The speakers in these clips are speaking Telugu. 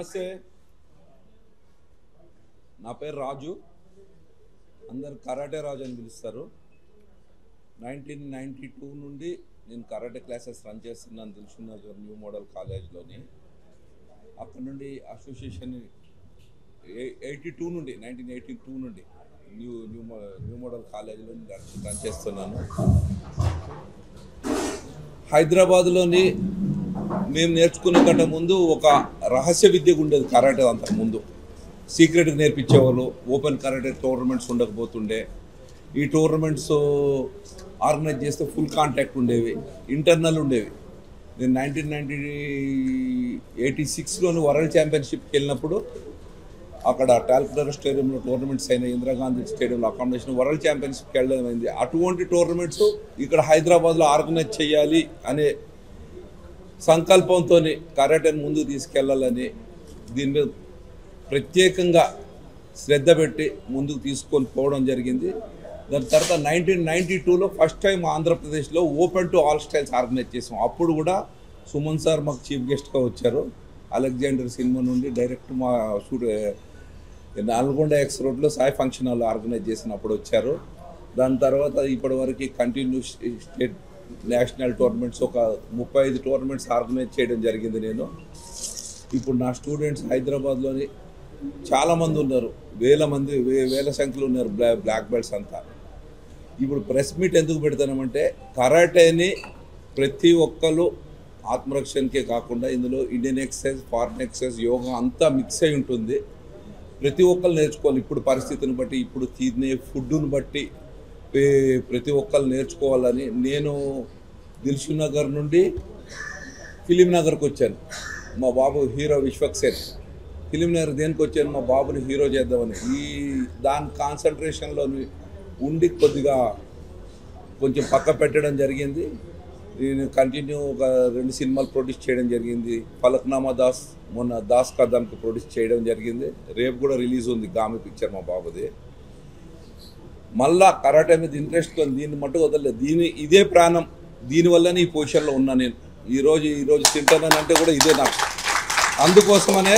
నమస్తే, నా పేరు రాజు. అందరు కరాటే రాజు అని పిలుస్తారు. 1992 నుండి నేను కరాటే క్లాసెస్ రన్ చేస్తున్నాను దిల్సుఖ్నగర్ న్యూ మోడల్ కాలేజ్లోని. అక్కడ నుండి అసోసియేషన్ 1982 నుండి న్యూ మోడల్ కాలేజ్లో రన్ చేస్తున్నాను. హైదరాబాద్లోని మేము నేర్చుకున్న కంటే ముందు ఒక రహస్య విద్యగా ఉండేది కరాటే. అంతకుముందు సీక్రెట్గా నేర్పించేవాళ్ళు. ఓపెన్ కరాటే టోర్నమెంట్స్ ఉండకపోతుండే. ఈ టోర్నమెంట్స్ ఆర్గనైజ్ చేస్తే ఫుల్ కాంటాక్ట్ ఉండేవి, ఇంటర్నల్ ఉండేవి. నేను 1986లోని వరల్డ్ ఛాంపియన్షిప్కి వెళ్ళినప్పుడు అక్కడ టాల్కటోరా స్టేడియంలో టోర్నమెంట్స్ అయిన ఇందిరాగాంధీ స్టేడియంలో అకామిడేషన్ వరల్డ్ ఛాంపియన్షిప్కి వెళ్ళడం అయింది. అటువంటి టోర్నమెంట్స్ ఇక్కడ హైదరాబాద్లో ఆర్గనైజ్ చేయాలి అనే సంకల్పంతో కరాటేని ముందుకు తీసుకెళ్లాలని దీని మీద ప్రత్యేకంగా శ్రద్ధ పెట్టి ముందుకు తీసుకొని పోవడం జరిగింది. దాని తర్వాత 1992లో ఫస్ట్ టైం ఆంధ్రప్రదేశ్లో open to all styles organise చేసాం. అప్పుడు కూడా సుమన్ సార్ మాకు చీఫ్ గెస్ట్గా వచ్చారు. అలెగ్జాండర్ సినిమా నుండి డైరెక్ట్ మా నల్గొండ ఎక్స్ రోడ్లో సాయి ఫంక్షన్ హాల్ ఆర్గనైజ్ చేసినప్పుడు వచ్చారు. దాని తర్వాత ఇప్పటి వరకు కంటిన్యూ స్టేట్ నేషనల్ టోర్నమెంట్స్ ఒక 35 టోర్నమెంట్స్ ఆర్గనైజ్ చేయడం జరిగింది. నేను ఇప్పుడు నా స్టూడెంట్స్ హైదరాబాద్లోని చాలామంది ఉన్నారు, వేల సంఖ్యలో ఉన్నారు బ్లాక్ బెల్ట్స్ అంతా. ఇప్పుడు ప్రెస్ మీట్ ఎందుకు పెడతామంటే కరాటేని ప్రతి ఒక్కరు ఆత్మరక్షణకే కాకుండా ఇందులో Indian exercise, foreign exercise, yoga అంతా మిక్స్ అయి ఉంటుంది. ప్రతి ఒక్కరు నేర్చుకోవాలి. ఇప్పుడు పరిస్థితిని బట్టి, ఇప్పుడు తినే ఫుడ్ని బట్టి ప్రతి ఒక్కరు నేర్చుకోవాలని నేను దిల్సుఖ్నగర్ నుండి ఫిలిం నగర్కి వచ్చాను. మా బాబు హీరో విశ్వక్సేన్. ఫిలిం నగర్ దేనికి వచ్చాను? మా బాబుని హీరో చేద్దామని. దాని కాన్సన్ట్రేషన్లో ఉండి కొంచెం పక్క పెట్టడం జరిగింది. నేను కంటిన్యూ ఒక 2 సినిమాలు ప్రొడ్యూస్ చేయడం జరిగింది. ఫలక్నామా దాస్, మొన్న దాస్ కథానికి ప్రొడ్యూస్ చేయడం జరిగింది. రేపు కూడా రిలీజ్ ఉంది గామి పిక్చర్ మా బాబుది. మళ్ళా కరాటే మీద ఇంట్రెస్ట్తో దీన్ని మట్టుకు వదలలేదు. ఇదే ప్రాణం. దీనివల్లనే ఈ పొజిషన్లో ఉన్నా నేను. ఈరోజు తింటానంటే కూడా ఇదే నాకు. అందుకోసమనే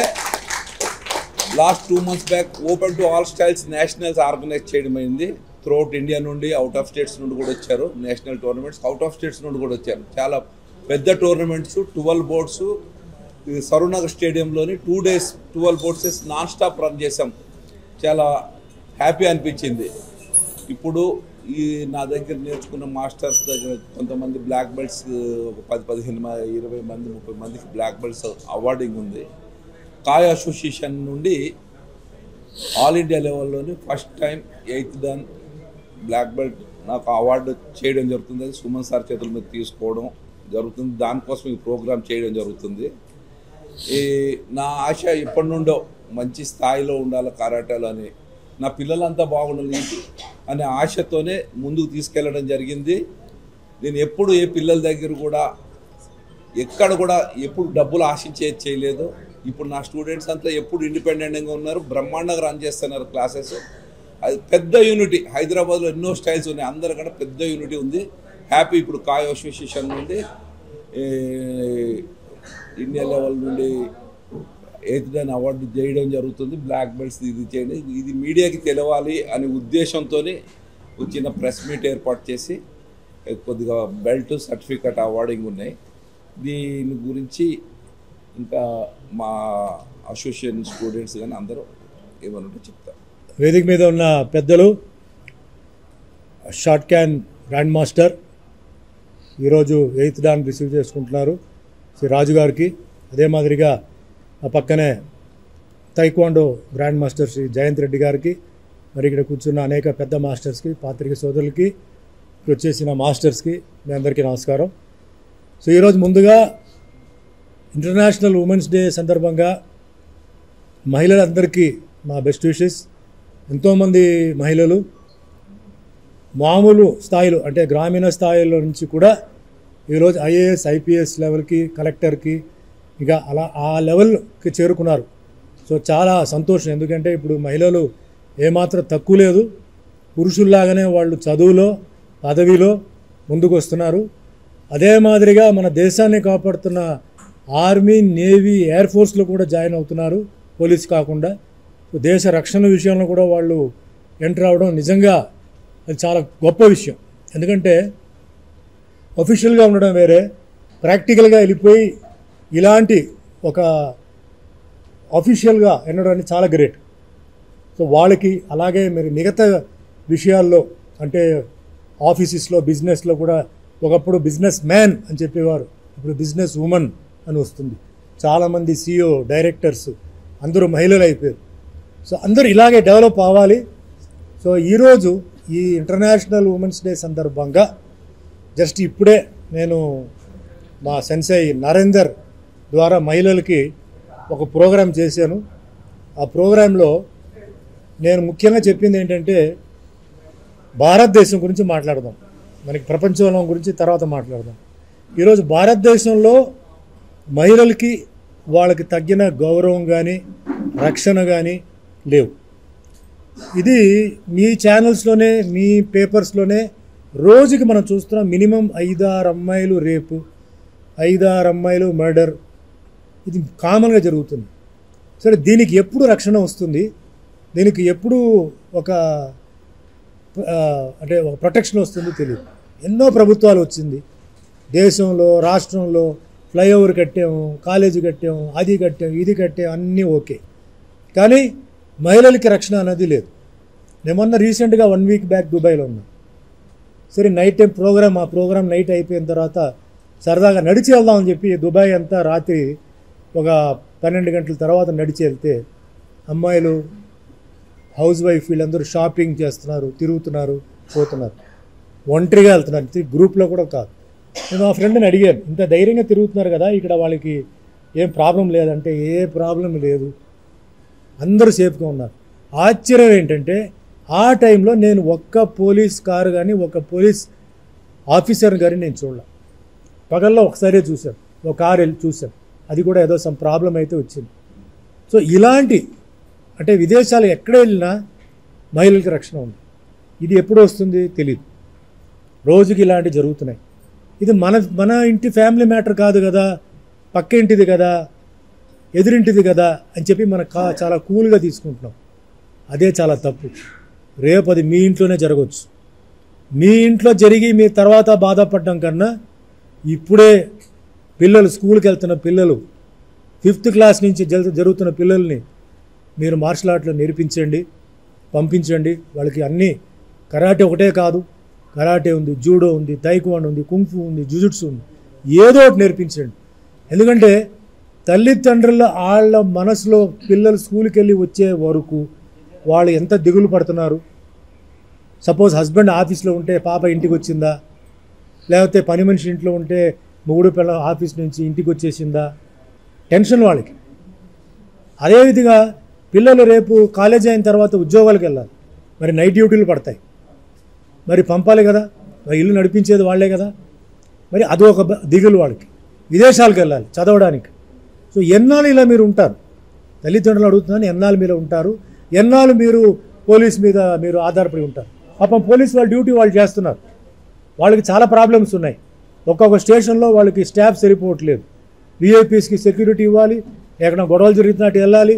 last 2 months back open to all styles nationals organise చేయడం అయింది. త్రూఅవుట్ ఇండియా నుండి, అవుట్ ఆఫ్ స్టేట్స్ నుండి కూడా వచ్చారు. National tournaments out of states నుండి కూడా వచ్చారు. చాలా పెద్ద టోర్నమెంట్స్, 12 బోర్డ్స్ సరూనగర్ స్టేడియంలోని 2 days 12 boards non stop run చేసాం. చాలా హ్యాపీ అనిపించింది. ఇప్పుడు నా దగ్గర నేర్చుకున్న మాస్టర్స్ దగ్గర కొంతమంది బ్లాక్ బెల్ట్స్ ఒక 10-15 20 మంది 30 మందికి బ్లాక్ బెల్ట్స్ అవార్డింగ్ ఉంది. కాయ్ అసోసియేషన్ నుండి ఆల్ ఇండియా లెవెల్లోని first time 8th dan black belt నాకు అవార్డు చేయడం జరుగుతుంది. అది సుమన్ సార్ చేతుల మీద తీసుకోవడం జరుగుతుంది. దానికోసం ఈ ప్రోగ్రాం చేయడం జరుగుతుంది. నా ఆశ ఎప్పటి నుండో మంచి స్థాయిలో ఉండాలి కరాటేలో అని, నా పిల్లలంతా బాగుండాలి అనే ఆశతోనే ముందుకు తీసుకెళ్ళడం జరిగింది. నేను ఎప్పుడు ఏ పిల్లల దగ్గర కూడా ఎక్కడ కూడా ఎప్పుడు డబ్బులు ఆశించేది చేయలేదు. ఇప్పుడు నా స్టూడెంట్స్ అంతా ఎప్పుడు ఇండిపెండెంట్గా ఉన్నారు, బ్రహ్మాండంగా రన్ చేస్తున్నారు క్లాసెస్. అది పెద్ద యూనిటీ. హైదరాబాద్లో ఎన్నో స్టైల్స్ ఉన్నాయి, అందరికన్నా పెద్ద యూనిటీ ఉంది. హ్యాపీ. ఇప్పుడు కాయ్ అసోసియేషన్ నుండి ఇండియా లెవెల్ నుండి 8th dan అవార్డు చేయడం జరుగుతుంది. బ్లాక్ బెల్ట్స్ ఇది చేయండి, ఇది మీడియాకి తెలవాలి అనే ఉద్దేశంతో చిన్న ప్రెస్ మీట్ ఏర్పాటు చేసి కొద్దిగా బెల్ట్, సర్టిఫికెట్ అవార్డింగ్ ఉన్నాయి. దీని గురించి ఇంకా మా అసోసియేషన్ స్టూడెంట్స్ కానీ అందరూ ఏమనుంటే చెప్తారు. వేదిక మీద ఉన్న పెద్దలు, షార్ట్ క్యాన్ గ్రాండ్ మాస్టర్ ఈరోజు 8th dan రిసీవ్ చేసుకుంటున్నారు శ్రీ రాజు గారికి. అదే మాదిరిగా ఆ పక్కనే taekwondo grand master Shri Jayant Reddy గారికి, మరి ఇక్కడ కూర్చున్న అనేక పెద్ద మాస్టర్స్కి, పాత్రిక సోదరులకి, ఇక్కడ వచ్చేసిన మాస్టర్స్కి మీ అందరికీ నమస్కారం. సో ఈరోజు ముందుగా ఇంటర్నేషనల్ ఉమెన్స్ డే సందర్భంగా మహిళలందరికీ మా బెస్ట్ విషెస్. ఎంతోమంది మహిళలు మామూలు స్థాయిలో అంటే గ్రామీణ స్థాయిలో నుంచి కూడా ఈరోజు IAS, IPS లెవెల్కి, కలెక్టర్కి ఇక అలా ఆ లెవెల్కి చేరుకున్నారు. సో చాలా సంతోషం. ఎందుకంటే ఇప్పుడు మహిళలు ఏమాత్రం తక్కువ లేదు, పురుషుల్లాగానే వాళ్ళు చదువులో, పదవిలో ముందుకు వస్తున్నారు. అదే మాదిరిగా మన దేశాన్ని కాపాడుతున్న ఆర్మీ, నేవీ, ఎయిర్ ఫోర్స్లో కూడా జాయిన్ అవుతున్నారు, పోలీస్ కాకుండా. సో దేశ రక్షణ విషయంలో కూడా వాళ్ళు ఎంటర్ అవ్వడం నిజంగా అది చాలా గొప్ప విషయం. ఎందుకంటే అఫీషియల్గా ఉండడం వేరే, ప్రాక్టికల్గా వెళ్ళిపోయి ఇలాంటి ఒక అఫీషియల్గా ఉండడం చాలా గ్రేట్. సో వాళ్ళకి అలాగే మీరు మిగతా విషయాల్లో అంటే ఆఫీసెస్లో, బిజినెస్లో కూడా ఒకప్పుడు బిజినెస్ మ్యాన్ అని చెప్పేవారు, ఇప్పుడు బిజినెస్ ఉమెన్ అని వస్తుంది. చాలామంది CEO, డైరెక్టర్స్ అందరూ మహిళలు అయిపోయారు. సో అందరూ ఇలాగే డెవలప్ అవ్వాలి. సో ఈరోజు ఈ ఇంటర్నేషనల్ ఉమెన్స్ డే సందర్భంగా జస్ట్ ఇప్పుడే నేను మా సెన్సై నరేందర్ ద్వారా మహిళలకి ఒక ప్రోగ్రాం చేశాను. ఆ ప్రోగ్రాంలో నేను ముఖ్యంగా చెప్పింది ఏంటంటే భారతదేశం గురించి మాట్లాడదాం, మనకి ప్రపంచంలో గురించి తర్వాత మాట్లాడదాం. ఈరోజు భారతదేశంలో మహిళలకి వాళ్ళకి తగ్గిన గౌరవం కానీ రక్షణ కానీ లేవు. ఇది మీ ఛానల్స్లోనే, మీ పేపర్స్లోనే రోజుకి మనం చూస్తున్నాం. మినిమం 5-6 అమ్మాయిలు రేపు, 5-6 అమ్మాయిలు మర్డర్, ఇది కామన్గా జరుగుతుంది. సరే, దీనికి ఎప్పుడు రక్షణ వస్తుంది, దీనికి ఎప్పుడు ఒక అంటే ఒక ప్రొటెక్షన్ వస్తుందో తెలియదు. ఎన్నో ప్రభుత్వాలు వచ్చింది దేశంలో, రాష్ట్రంలో, ఫ్లైఓవర్ కట్టాము, కాలేజీ కట్టాము, అది కట్టాము, ఇది కట్టాము, అన్నీ ఓకే. కానీ మహిళలకి రక్షణ అనేది లేదు. నేను మొన్న రీసెంట్గా 1 వీక్ బ్యాక్ దుబాయ్లో ఉన్నాను. సరే, నైట్ టైం ప్రోగ్రామ్, ఆ ప్రోగ్రామ్ నైట్ అయిపోయిన తర్వాత సరదాగా నడిచి వెళ్దామని చెప్పి దుబాయ్ అంతా రాత్రి ఒక 12 గంటల తర్వాత నడిచి వెళ్తే అమ్మాయిలు, హౌస్ వైఫ్ వీళ్ళందరూ షాపింగ్ చేస్తున్నారు, తిరుగుతున్నారు, పోతున్నారు, ఒంటరిగా వెళ్తున్నారు, గ్రూప్లో కూడా కాదు. నేను మా ఫ్రెండ్ని అడిగాను, ఇంత ధైర్యంగా తిరుగుతున్నారు కదా, ఇక్కడ వాళ్ళకి ఏం ప్రాబ్లం లేదంటే ఏ ప్రాబ్లం లేదు, అందరూ సేఫ్గా ఉన్నారు. ఆశ్చర్యం ఏంటంటే ఆ టైంలో నేను ఒక్క పోలీస్ కారు కానీ ఒక్క పోలీస్ ఆఫీసర్ కానీ నేను చూడలే. పగల్లో ఒకసారి చూశాను, ఒక కారు వెళ్ళి చూశాను, అది కూడా ఏదో సమ్ ప్రాబ్లం అయితే వచ్చింది. సో ఇలాంటి అంటే విదేశాలు ఎక్కడ వెళ్ళినా మహిళలకి రక్షణ ఉంది. ఇది ఎప్పుడు వస్తుంది తెలియదు, రోజుకి ఇలాంటివి జరుగుతున్నాయి. ఇది మన ఇంటి ఫ్యామిలీ మ్యాటర్ కాదు కదా, పక్క ఇంటిది కదా, ఎదురింటిది కదా అని చెప్పి మనం చాలా కూల్గా తీసుకుంటున్నాం. అదే చాలా తప్పు. రేపు అది మీ ఇంట్లోనే జరగవచ్చు. మీ ఇంట్లో జరిగి మీ తర్వాత బాధపడడం కన్నా ఇప్పుడే పిల్లలు, స్కూల్కి వెళ్తున్న పిల్లలు, 5th క్లాస్ నుంచి జరుగుతున్న పిల్లల్ని మీరు మార్షల్ ఆర్ట్లో నేర్పించండి, పంపించండి. వాళ్ళకి అన్నీ కరాటే ఒకటే కాదు, కరాటే ఉంది, జూడో ఉంది, తైక్వాండో ఉంది, కుంఫు ఉంది, జుజుట్సు ఉంది, ఏదో ఒకటి నేర్పించండి. ఎందుకంటే తల్లిదండ్రుల వాళ్ళ మనసులో పిల్లలు స్కూల్కి వెళ్ళి వచ్చే వరకు వాళ్ళు ఎంత దిగులు పడుతున్నారు. సపోజ్ హస్బెండ్ ఆఫీస్లో ఉంటే పాప ఇంటికి వచ్చిందా, లేకపోతే పని మనిషి ఇంట్లో ఉంటే మొగుడు పిల్ల ఆఫీస్ నుంచి ఇంటికి వచ్చేసిందా, టెన్షన్ వాళ్ళకి. అదేవిధంగా పిల్లలు రేపు కాలేజీ అయిన తర్వాత ఉద్యోగాలకు వెళ్ళాలి, మరి నైట్ డ్యూటీలు పడతాయి, మరి పంపాలి కదా, మరి ఇల్లు నడిపించేది వాళ్ళే కదా, మరి అదొక దిగులు వాళ్ళకి. విదేశాలకు వెళ్ళాలి చదవడానికి. సో ఎన్నాళ్ళు ఇలా మీరు ఉంటారు, తల్లిదండ్రులు అడుగుతున్నాను, ఎన్నాళ్ళు మీరు ఉంటారు, ఎన్నాళ్ళు మీరు పోలీస్ మీద మీరు ఆధారపడి ఉంటారు. పాపం పోలీస్ వాళ్ళ డ్యూటీ వాళ్ళు చేస్తున్నారు, వాళ్ళకి చాలా ప్రాబ్లమ్స్ ఉన్నాయి. ఒక్కొక్క స్టేషన్లో వాళ్ళకి స్టాఫ్ సరిపోవట్లేదు. విఐపీస్కి సెక్యూరిటీ ఇవ్వాలి, ఎక్కడైనా గొడవలు జరుగుతున్నట్టు వెళ్ళాలి,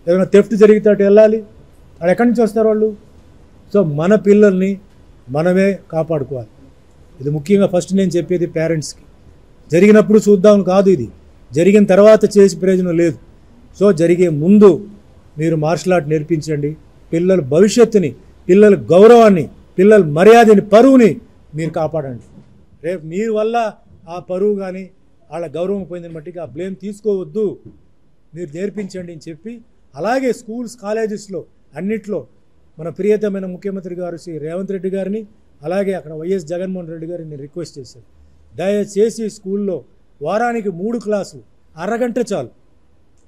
ఏదైనా థెఫ్ట్ జరిగినట్టు వెళ్ళాలి, వాళ్ళు ఎక్కడి నుంచి వస్తారు వాళ్ళు. సో మన పిల్లల్ని మనమే కాపాడుకోవాలి. ఇది ముఖ్యంగా ఫస్ట్ నేను చెప్పేది పేరెంట్స్కి. జరిగినప్పుడు చూద్దాం కాదు, ఇది జరిగిన తర్వాత చేసి ప్రయోజనం లేదు. సో జరిగే ముందు మీరు మార్షల్ ఆర్ట్ నేర్పించండి. పిల్లల భవిష్యత్తుని, పిల్లల గౌరవాన్ని, పిల్లల మర్యాదని, పరువుని మీరు కాపాడండి. రేపు మీ వల్ల ఆ పరువు కానీ వాళ్ళ గౌరవం పోయిందని మట్టికి ఆ బ్లేమ్ తీసుకోవద్దు, మీరు నేర్పించండి అని చెప్పి, అలాగే స్కూల్స్, కాలేజెస్లో అన్నిట్లో మన ప్రియతమైన ముఖ్యమంత్రి గారు శ్రీ రేవంత్ రెడ్డి గారిని, అలాగే అక్కడ వైఎస్ జగన్మోహన్ రెడ్డి గారిని నేను రిక్వెస్ట్ చేశాను, దయచేసి స్కూల్లో వారానికి 3 క్లాసులు, అరగంట చాలు,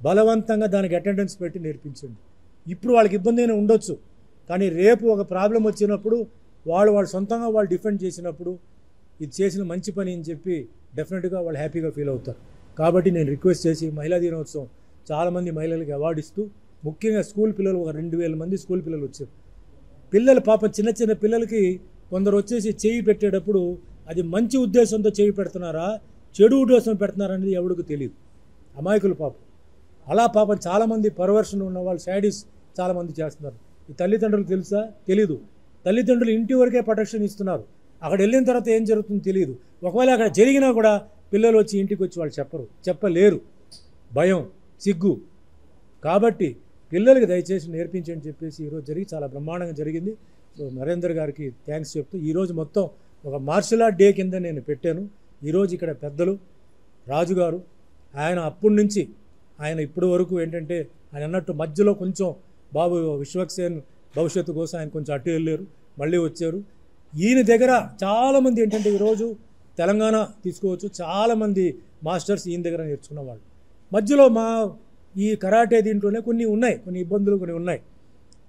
బలవంతంగా దానికి అటెండెన్స్ పెట్టి నేర్పించండి. ఇప్పుడు వాళ్ళకి ఇబ్బంది అయినా ఉండొచ్చు, కానీ రేపు ఒక ప్రాబ్లం వచ్చినప్పుడు వాళ్ళు సొంతంగా వాళ్ళు డిఫెండ్ చేసినప్పుడు ఇది చేసిన మంచి పని అని చెప్పి డెఫినెట్గా వాళ్ళు హ్యాపీగా ఫీల్ అవుతారు. కాబట్టి నేను రిక్వెస్ట్ చేసి మహిళా దినోత్సవం చాలామంది మహిళలకి అవార్డు ఇస్తూ, ముఖ్యంగా స్కూల్ పిల్లలు ఒక 2000 మంది స్కూల్ పిల్లలు వచ్చారు. పిల్లలు పాపం చిన్న పిల్లలకి కొందరు వచ్చేసి చేయి పెట్టేటప్పుడు అది మంచి ఉద్దేశంతో చేయి పెడుతున్నారా, చెడు ఉద్దేశం పెడుతున్నారా అనేది ఎవరికి తెలియదు. అమాయకులు పాపం. అలా పాపం చాలామంది పర్వర్షన్ ఉన్న వాళ్ళు శాడీస్ చాలామంది చేస్తున్నారు. ఈ తల్లిదండ్రులు తెలుసా? తెలీదు. తల్లిదండ్రులు ఇంటి వరకే ప్రొటెక్షన్ ఇస్తున్నారు. అక్కడ వెళ్ళిన తర్వాత ఏం జరుగుతుందో తెలియదు. ఒకవేళ అక్కడ జరిగినా కూడా పిల్లలు వచ్చి ఇంటికి వచ్చి వాళ్ళు చెప్పలేరు. భయం, సిగ్గు. కాబట్టి పిల్లలకి దయచేసి నేర్పించని చెప్పేసి ఈరోజు జరిగి చాలా బ్రహ్మాండంగా జరిగింది. సో నరేందర్ గారికి థ్యాంక్స్ చెప్తూ ఈరోజు మొత్తం ఒక మార్షల్ ఆర్ట్ డే కింద నేను పెట్టాను. ఈరోజు ఇక్కడ పెద్దలు రాజుగారు ఆయన అప్పటి నుంచి ఆయన ఇప్పటి వరకు ఏంటంటే ఆయన అన్నట్టు మధ్యలో కొంచెం బాబు విశ్వక్సేన్ భవిష్యత్తు కోసం ఆయన కొంచెం అటు వెళ్ళారు, మళ్ళీ వచ్చారు. ఈయన దగ్గర చాలామంది ఏంటంటే ఈరోజు తెలంగాణ తీసుకోవచ్చు, చాలామంది మాస్టర్స్ ఈయన దగ్గర నేర్చుకున్న వాళ్ళు. మధ్యలో మా ఈ కరాటే దీంట్లోనే కొన్ని ఇబ్బందులు ఉన్నాయి.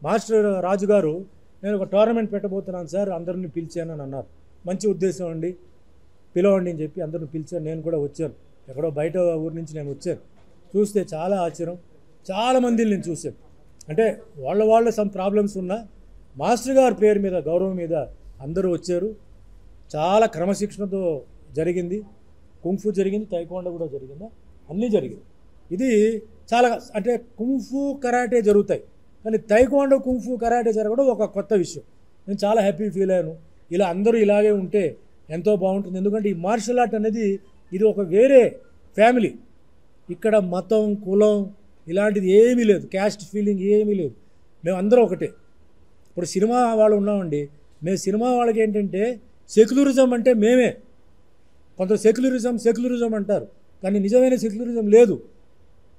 మాస్టర్ రాజుగారు నేను ఒక టోర్నమెంట్ పెట్టబోతున్నాను సార్, అందరిని పిలిచాను అని అన్నారు. మంచి ఉద్దేశం అండి, పిలవండి అని చెప్పి అందరిని పిలిచాను. నేను కూడా వచ్చాను, ఎక్కడో బయట ఊరి నుంచి నేను వచ్చాను. చూస్తే చాలా ఆశ్చర్యం, చాలామందిని నేను చూశాను. అంటే వాళ్ళ సమ్ ప్రాబ్లమ్స్ ఉన్నా మాస్టర్ గారి పేరు మీద గౌరవం మీద అందరూ వచ్చారు. చాలా క్రమశిక్షణతో జరిగింది. కుంఫు జరిగింది, తైక్వాండో కూడా జరిగిందా, అన్నీ జరిగింది. ఇది చాలా అంటే కుంఫు కరాటే జరుగుతాయి, కానీ తైక్వాండో కుంఫు కరాటే జరగడం ఒక కొత్త విషయం. నేను చాలా హ్యాపీ ఫీల్ అయ్యాను. ఇలా అందరూ ఇలాగే ఉంటే ఎంతో బాగుంటుంది. ఎందుకంటే ఈ మార్షల్ ఆర్ట్ అనేది ఇది ఒక వేరే ఫ్యామిలీ. ఇక్కడ మతం, కులం ఇలాంటిది ఏమీ లేదు, క్యాస్ట్ ఫీలింగ్ ఏమీ లేదు. మేము అందరూ ఒకటే. ఇప్పుడు సినిమా వాళ్ళు ఉన్నామండి, మేము సినిమా వాళ్ళకి ఏంటంటే సెక్యులరిజం అంటే మేమే. కొంత సెక్యులరిజం అంటారు, కానీ నిజమైన సెక్యులరిజం లేదు.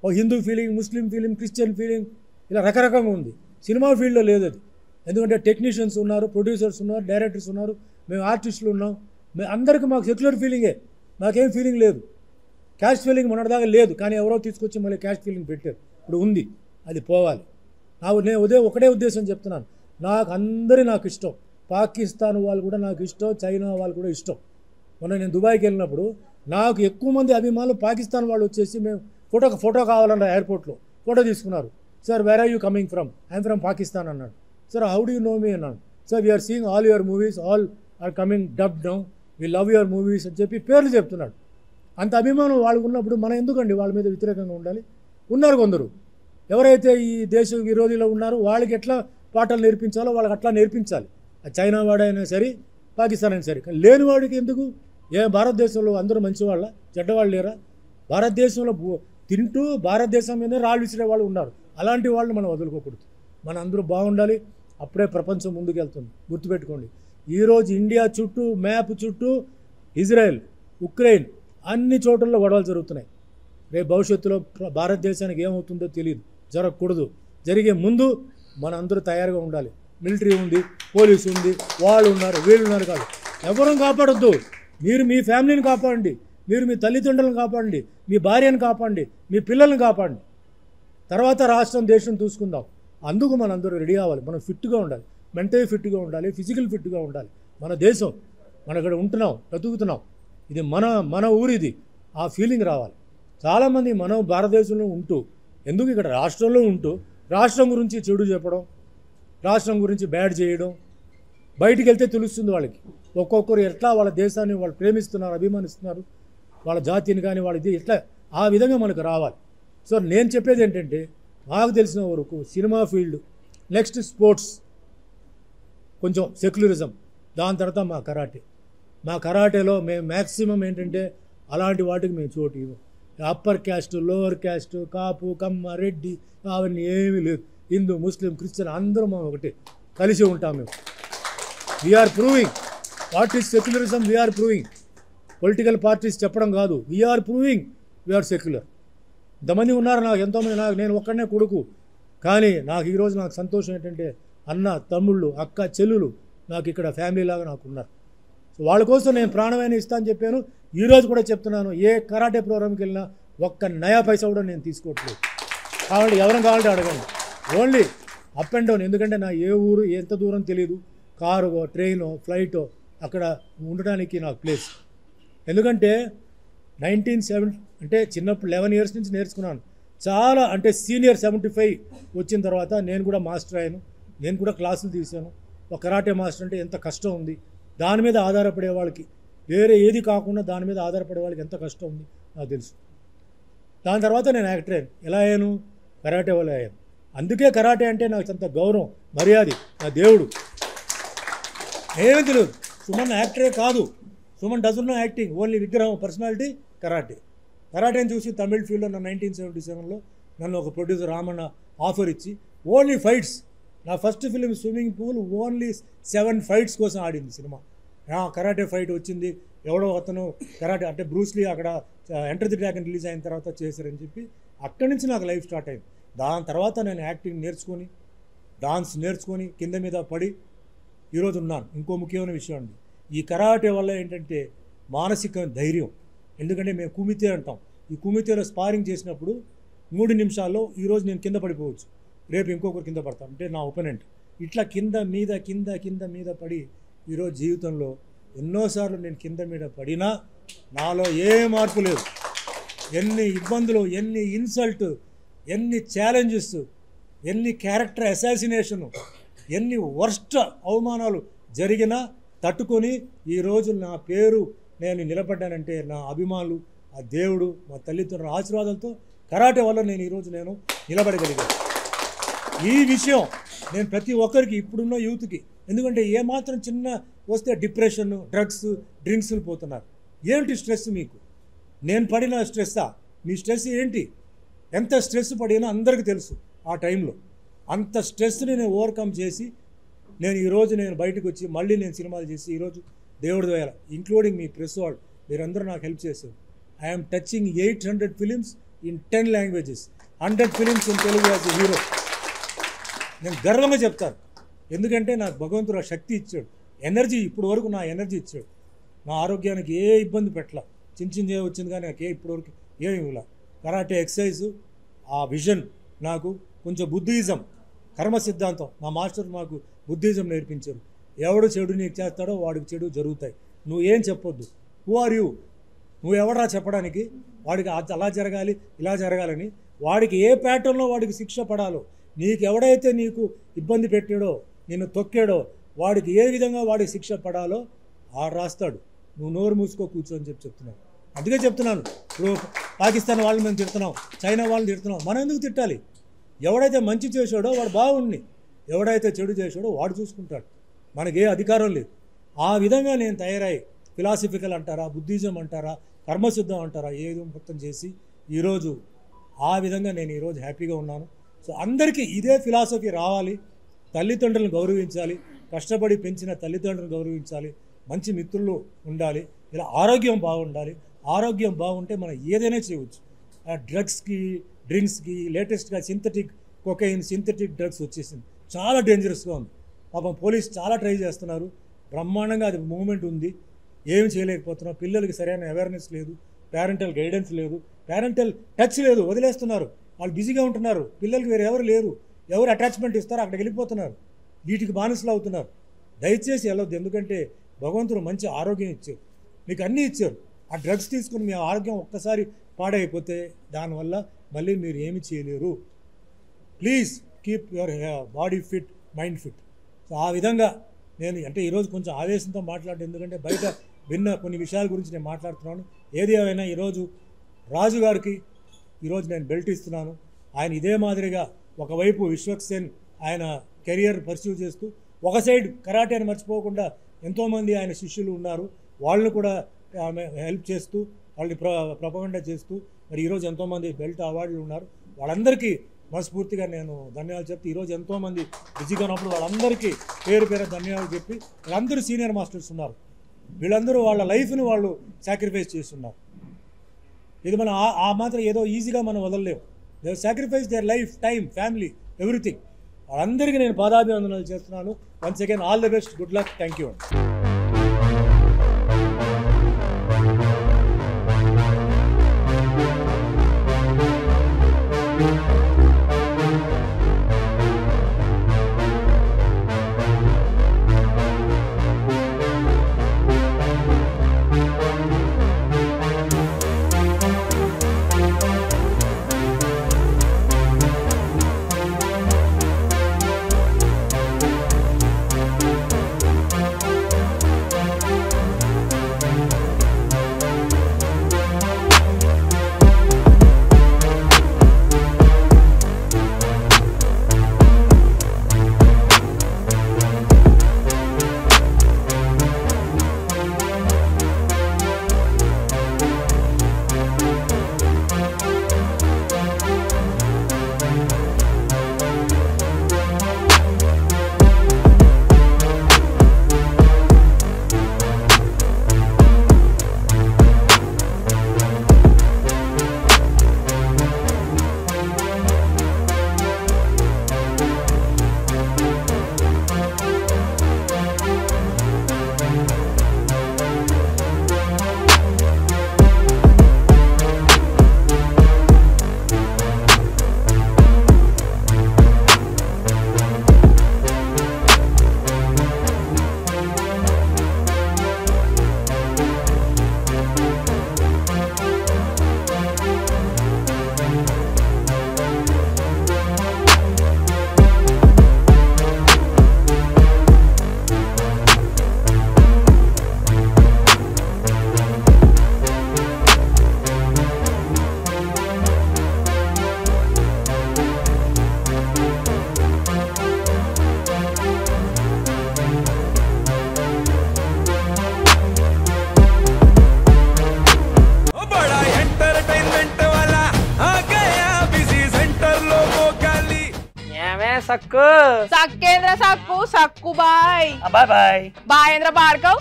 ఓ హిందూ ఫీలింగ్, ముస్లిం ఫీలింగ్, క్రిస్టియన్ ఫీలింగ్ ఇలా రకరకంగా ఉంది. సినిమా ఫీల్డ్లో లేదు అది. ఎందుకంటే టెక్నీషియన్స్ ఉన్నారు, ప్రొడ్యూసర్స్ ఉన్నారు, డైరెక్టర్స్ ఉన్నారు, మేము ఆర్టిస్టులు ఉన్నాం. మేము అందరికీ మాకు సెక్యులర్ ఫీలింగే, మాకేం ఫీలింగ్ లేదు. క్యాస్ట్ ఫీలింగ్ మొన్నటిదాకా లేదు, కానీ ఎవరో తీసుకొచ్చి మళ్ళీ క్యాస్ట్ ఫీలింగ్ పెట్టారు. ఇప్పుడు ఉంది, అది పోవాలి. నేను ఒకటే ఉద్దేశం చెప్తున్నాను, నాకు ఇష్టం. పాకిస్తాన్ వాళ్ళు కూడా నాకు ఇష్టం, చైనా వాళ్ళు కూడా ఇష్టం. మొన్న నేను దుబాయ్కి వెళ్ళినప్పుడు నాకు ఎక్కువ మంది అభిమానులు పాకిస్తాన్ వాళ్ళు వచ్చేసి మేము ఫోటో కావాలన్నారు. ఎయిర్పోర్ట్లో ఫోటో తీసుకున్నారు. Sir where are you coming from? I'm from Pakistan అన్నాడు. Sir how do you know me అన్నాడు. Sir we're seeing all your movies, all are coming dub down, we love your movies అని చెప్పి పేర్లు చెప్తున్నాడు. అంత అభిమానం వాళ్ళకు ఉన్నప్పుడు మనం ఎందుకండి వాళ్ళ మీద వ్యతిరేకంగా ఉండాలి? ఉన్నారు కొందరు, ఎవరైతే ఈ దేశ విరోధిలో ఉన్నారో వాళ్ళకి ఎట్లా పాఠాలు నేర్పించాలో వాళ్ళకి అట్లా నేర్పించాలి. చైనా వాడైనా సరే, పాకిస్తాన్ అయినా సరే. కానీ లేని వాడికి ఎందుకు? భారతదేశంలో అందరూ మంచివాళ్ళ, చెడ్డవాళ్ళు లేరా? భారతదేశంలో తింటూ భారతదేశం మీద రాళ్ళు విసిరే వాళ్ళు ఉన్నారు. అలాంటి వాళ్ళని మనం వదులుకోకూడదు. మన అందరూ బాగుండాలి, అప్పుడే ప్రపంచం ముందుకు వెళ్తుంది. గుర్తుపెట్టుకోండి, ఈరోజు ఇండియా చుట్టూ, మ్యాప్ చుట్టూ ఇజ్రాయెల్, ఉక్రెయిన్ అన్ని చోట్లలో గొడవలు జరుగుతున్నాయి. రేపు భవిష్యత్తులో భారతదేశానికి ఏమవుతుందో తెలియదు, జరగకూడదు. జరిగే ముందు మన అందరూ తయారుగా ఉండాలి. మిలిటరీ ఉంది, పోలీసు ఉంది, వాళ్ళు ఉన్నారు, వీళ్ళు ఉన్నారు కాదు. ఎవరిని కాపాడొద్దు. మీరు మీ ఫ్యామిలీని కాపాడండి, మీరు మీ తల్లిదండ్రులను కాపాడండి, మీ భార్యను కాపాడండి, మీ పిల్లల్ని కాపాడండి. తర్వాత రాష్ట్రం, దేశం చూసుకుందాం. అందుకు మనందరూ రెడీ అవ్వాలి. మనం ఫిట్గా ఉండాలి, మెంటల్ ఫిట్గా ఉండాలి, ఫిజికల్ ఫిట్గా ఉండాలి. మన దేశం, మన ఇక్కడ ఉంటున్నాం, బ్రతుకుతున్నాం, ఇది మన ఊరిది, ఆ ఫీలింగ్ రావాలి. చాలామంది మనం భారతదేశంలో ఉంటూ ఎందుకు ఇక్కడ రాష్ట్రంలో ఉంటూ రాష్ట్రం గురించి చెడు చెప్పడం, రాష్ట్రం గురించి బ్యాడ్ చేయడం, బయటికి వెళ్తే తెలుస్తుంది వాళ్ళకి. ఒక్కొక్కరు ఎట్లా వాళ్ళ దేశాన్ని వాళ్ళు ప్రేమిస్తున్నారు, అభిమానిస్తున్నారు, వాళ్ళ జాతిని కానీ వాళ్ళది ఎట్లా, ఆ విధంగా మనకు రావాలి. సో నేను చెప్పేది ఏంటంటే, నాకు తెలిసిన వరకు సినిమా ఫీల్డ్, నెక్స్ట్ స్పోర్ట్స్, కొంచెం సెక్యులరిజం, దాని తర్వాత మా కరాటేలో మేము మ్యాక్సిమం ఏంటంటే అలాంటి వాటికి మేము చోటు ఇవ్వం. అప్పర్ క్యాస్ట్, లోవర్ క్యాస్ట్, కాపు, కమ్మ, రెడ్డి అవన్నీ ఏమీ లేదు. హిందూ, ముస్లిం, క్రిస్టియన్ అందరూ మేము ఒకటే, కలిసి ఉంటాం. మేము we're proving what is secularism. We're proving, political parties చెప్పడం కాదు, వీఆర్ ప్రూవింగ్ వీఆర్ సెక్యులర్. ఇంతమంది ఉన్నారు, నాకు ఎంతోమంది, నేను ఒక్కడనే కొడుకు, కానీ ఈరోజు నాకు సంతోషం ఏంటంటే అన్న, తమ్ముళ్ళు, అక్క, చెల్లులు నాకు ఇక్కడ ఫ్యామిలీ లాగా నాకు ఉన్నారు. సో వాళ్ళ కోసం నేను ప్రాణమైన ఇస్తా అని చెప్పాను. ఈరోజు కూడా చెప్తున్నాను, ఏ కరాటే ప్రోగ్రామ్కి వెళ్ళినా ఒక్క నయా పైసా కూడా నేను తీసుకోవట్లేదు. కావాలంటే ఎవరైనా కావాలంటే అడగండి, ఓన్లీ అప్ అండ్ డౌన్. ఎందుకంటే నా ఏ ఊరు ఎంత దూరం తెలియదు, కారు, ట్రైనో, ఫ్లైటో అక్కడ ఉండడానికి నాకు ప్లేస్. ఎందుకంటే 1970 అంటే చిన్నప్పుడు 11 years నుంచి నేర్చుకున్నాను. చాలా అంటే సీనియర్ 75 వచ్చిన తర్వాత నేను కూడా మాస్టర్ అయ్యాను, నేను కూడా క్లాసులు తీశాను. ఒక కరాటే మాస్టర్ అంటే ఎంత కష్టం ఉంది, దాని మీద ఆధారపడే వాళ్ళకి, వేరే ఏది కాకుండా దాని మీద ఆధారపడే వాళ్ళకి ఎంత కష్టం ఉంది నాకు తెలుసు. దాని తర్వాత నేను యాక్టర్ అయ్యాను. ఎలా అయ్యాను? కరాటే వల్ల అయ్యాను. అందుకే కరాటే అంటే నాకు అంత గౌరవం, మర్యాద, నా దేవుడు. ఏమీ తెలియదు. సుమన్ యాక్టరే కాదు. Suman doesn't know acting, only విగ్రహం, పర్సనాలిటీ కరాటే. కరాటేని చూసి తమిళ్ ఫీల్డ్లో నా 1977లో నన్ను ఒక ప్రొడ్యూసర్ రామన్న ఆఫర్ ఇచ్చి ఓన్లీ ఫైట్స్, నా first film swimming pool, only 7 fights కోసం ఆడింది సినిమా. కరాటే ఫైట్ వచ్చింది, ఎవడో అతను కరాటే అంటే బ్రూస్లీ అక్కడ ఎంటర్ ది డ్రాగన్ రిలీజ్ అయిన తర్వాత చేశారని చెప్పి అక్కడి నుంచి నాకు లైఫ్ స్టార్ట్ అయింది. దాని తర్వాత నేను యాక్టింగ్ నేర్చుకొని, డాన్స్ నేర్చుకొని, కింద మీద పడి ఈరోజు ఉన్నాను. ఇంకో ముఖ్యమైన విషయం అండి, ఈ కరాటే వల్ల ఏంటంటే మానసిక ధైర్యం. ఎందుకంటే మేము కుమితే అంటాం. ఈ కుమితేలో స్పారింగ్ చేసినప్పుడు 3 నిమిషాల్లో ఈరోజు నేను కింద పడిపోవచ్చు, రేపు ఇంకొకరు కింద పడతాను, అంటే నా ఒపోనెంట్. ఇట్లా కింద మీద పడి ఈరోజు జీవితంలో ఎన్నోసార్లు నేను కింద మీద పడినా నాలో ఏ మార్పు లేదు. ఎన్ని ఇబ్బందులు, ఎన్ని ఇన్సల్ట్, ఎన్ని ఛాలెంజెస్, ఎన్ని క్యారెక్టర్ అసాసినేషను, ఎన్ని వర్స్ట్ అవమానాలు జరిగినా తట్టుకొని ఈరోజు నా పేరు నేను నిలబడ్డానంటే నా అభిమానులు, ఆ దేవుడు, మా తల్లిదండ్రుల ఆశీర్వాదాలతో కరాటే వల్ల నేను ఈరోజు నిలబడగలిగాను. ఈ విషయం నేను ప్రతి ఒక్కరికి, ఇప్పుడున్న యూత్కి, ఎందుకంటే ఏమాత్రం చిన్న వస్తే డిప్రెషన్, డ్రగ్స్, డ్రింక్స్లు పోతున్నారు. ఏంటి స్ట్రెస్ మీకు? నేను పడిన స్ట్రెస్సా? మీ స్ట్రెస్ ఏంటి? ఎంత స్ట్రెస్ పడినా అందరికీ తెలుసు. ఆ టైంలో అంత స్ట్రెస్ని నేను ఓవర్కమ్ చేసి ఈరోజు బయటకు వచ్చి మళ్ళీ నేను సినిమాలు చేసి ఈరోజు దేవుడి దయ, ఇంక్లూడింగ్ మీ ప్రెస్ వాళ్ళు, మీరందరూ నాకు హెల్ప్ చేశారు. I'm touching 800 films in 10 languages, 100 films in Telugu as a hero. నేను గర్వంగా చెప్తాను, ఎందుకంటే నాకు భగవంతుడు ఆ శక్తి ఇచ్చాడు, ఎనర్జీ, ఇప్పుడు వరకు నా ఎనర్జీ ఇచ్చాడు. నా ఆరోగ్యానికి ఏ ఇబ్బంది పెట్టల, చిన్న వచ్చింది కానీ నాకు ఇప్పటివరకు ఏమి ఇవ్వలే. కరాటే ఎక్సర్సైజు, ఆ విజన్, నాకు కొంచెం బుద్ధిజం, కర్మ సిద్ధాంతం, మా మాస్టర్ మాకు బుద్ధిజం నేర్పించారు. ఎవడు చెడు నీకు చేస్తాడో వాడికి చెడు జరుగుతాయి. నువ్వు ఏం చెప్పొద్దు. Who are you? నువ్వు ఎవడరా చెప్పడానికి? వాడికి అలా జరగాలి, ఇలా జరగాలని, వాడికి ఏ ప్యాటర్న్లో వాడికి శిక్ష పడాలో, ఎవడైతే నీకు ఇబ్బంది పెట్టాడో, నిన్ను తొక్కాడో, వాడికి ఏ విధంగా వాడికి శిక్ష పడాలో ఆడు రాస్తాడు. నువ్వు నోరు మూసుకో, కూర్చొని చెప్తున్నాను. అందుకే చెప్తున్నాను, ఇప్పుడు పాకిస్తాన్ వాళ్ళని మేము తిడుతున్నాం, చైనా వాళ్ళని తిడుతున్నాం, మనం ఎందుకు తిట్టాలి? ఎవడైతే మంచి చేశాడో వాడు బాగుండి, ఎవడైతే చెడు చేశాడో వాడు చూసుకుంటాడు. మనకి ఏ అధికారం లేదు. ఆ విధంగా నేను తయారై, ఫిలాసఫికల్ అంటారా, బుద్ధిజం అంటారా, కర్మసిద్ధం అంటారా, ఏదో మొత్తం చేసి ఈరోజు ఆ విధంగా నేను ఈరోజు హ్యాపీగా ఉన్నాను. సో అందరికీ ఇదే ఫిలాసఫీ రావాలి. తల్లిదండ్రులను గౌరవించాలి, కష్టపడి పెంచిన తల్లిదండ్రులను గౌరవించాలి, మంచి మిత్రులు ఉండాలి, ఇలా ఆరోగ్యం బాగుండాలి. ఆరోగ్యం బాగుంటే మనం ఏదైనా చేయవచ్చు. డ్రగ్స్కి, డ్రింక్స్కి, లేటెస్ట్గా సింథటిక్ కొకైన్, సింథటిక్ డ్రగ్స్ వచ్చేసింది, చాలా డేంజరస్గా ఉంది. పాపం పోలీసు చాలా ట్రై చేస్తున్నారు, బ్రహ్మాండంగా అది మూవ్మెంట్ ఉంది, ఏమి చేయలేకపోతున్నాం. పిల్లలకి సరైన అవేర్నెస్ లేదు, పేరెంటల్ గైడెన్స్ లేదు, పేరెంటల్ టచ్ లేదు, వదిలేస్తున్నారు. వాళ్ళు బిజీగా ఉంటున్నారు, పిల్లలకి వేరే ఎవరు లేరు, ఎవరు అటాచ్మెంట్ ఇస్తారో అక్కడికి వెళ్ళిపోతున్నారు, వీటికి బానిసలు అవుతున్నారు. దయచేసి వెళ్ళొద్దు, ఎందుకంటే భగవంతుడు మంచి ఆరోగ్యం ఇచ్చారు, మీకు అన్నీ ఇచ్చారు. ఆ డ్రగ్స్ తీసుకుని మీ ఆరోగ్యం ఒక్కసారి పాడైపోతే దానివల్ల మళ్ళీ మీరు ఏమి చేయలేరు. Please keep your body fit, mind fit. So ఆ విధంగా నేను అంటే ఈరోజు కొంచెం ఆవేశంతో మాట్లాడటం, ఎందుకంటే బయట విన్న కొన్ని విషయాల గురించి నేను మాట్లాడుతున్నాను. ఏది ఏమైనా ఈరోజు రాజు గారికి ఈరోజు నేను బెల్ట్ ఇస్తున్నాను. ఆయన ఇదే మాదిరిగా ఒకవైపు విశ్వక్సేన్ ఆయన కెరియర్ పర్స్యూ చేస్తూ, ఒక సైడ్ కరాటేని మర్చిపోకుండా ఎంతోమంది ఆయన శిష్యులు ఉన్నారు, వాళ్ళని కూడా హెల్ప్ చేస్తూ, వాళ్ళని ప్రొపగండా చేస్తూ, మరి ఈరోజు ఎంతోమంది బెల్ట్ అవార్డులు ఉన్నారు. వాళ్ళందరికీ మనస్ఫూర్తిగా నేను ధన్యవాదాలు చెప్తే, ఈరోజు ఎంతోమంది బిజీగా ఉన్నప్పుడు వాళ్ళందరికీ పేరు ధన్యవాదాలు చెప్పి, వీళ్ళందరూ సీనియర్ మాస్టర్స్ ఉన్నారు, వీళ్ళందరూ వాళ్ళ లైఫ్ని వాళ్ళు సాక్రిఫైస్ చేస్తున్నారు. ఇది మనం ఆ మాత్రం ఏదో ఈజీగా మనం వదలలేము. They sacrifice their life, time, family, everything. వాళ్ళందరికీ నేను పాదాభివందనాలు చేస్తున్నాను. Once again all the best, good luck, thank you. సక్కు సక్కేంద్ర సక్కు సక్కు బాయ్ బాయ్ బాయ్ బాయేంద్ర భార్గవ్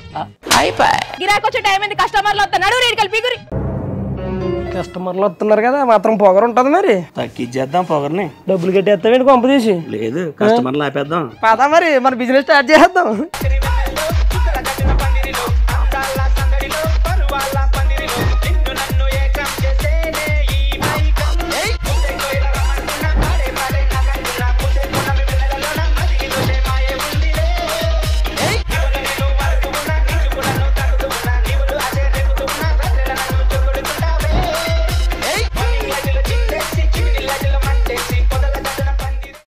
బాయ్ బాయ్ గిరాకి వచ్చే టైం ఏంది కస్టమర్లు వస్తున్నాడు రేడికి కలిపి గురి కస్టమర్లు వస్తున్నారు కదా మాత్రం పొగరు ఉంటది మరి తగ్గించేద్దాం పొగర్ని డబ్బులు కట్టేస్తామేంటి పంపు తీసి లేదు కస్టమర్లు ఆపేద్దాం పదా మరి మన బిజినెస్ స్టార్ట్ చేద్దాం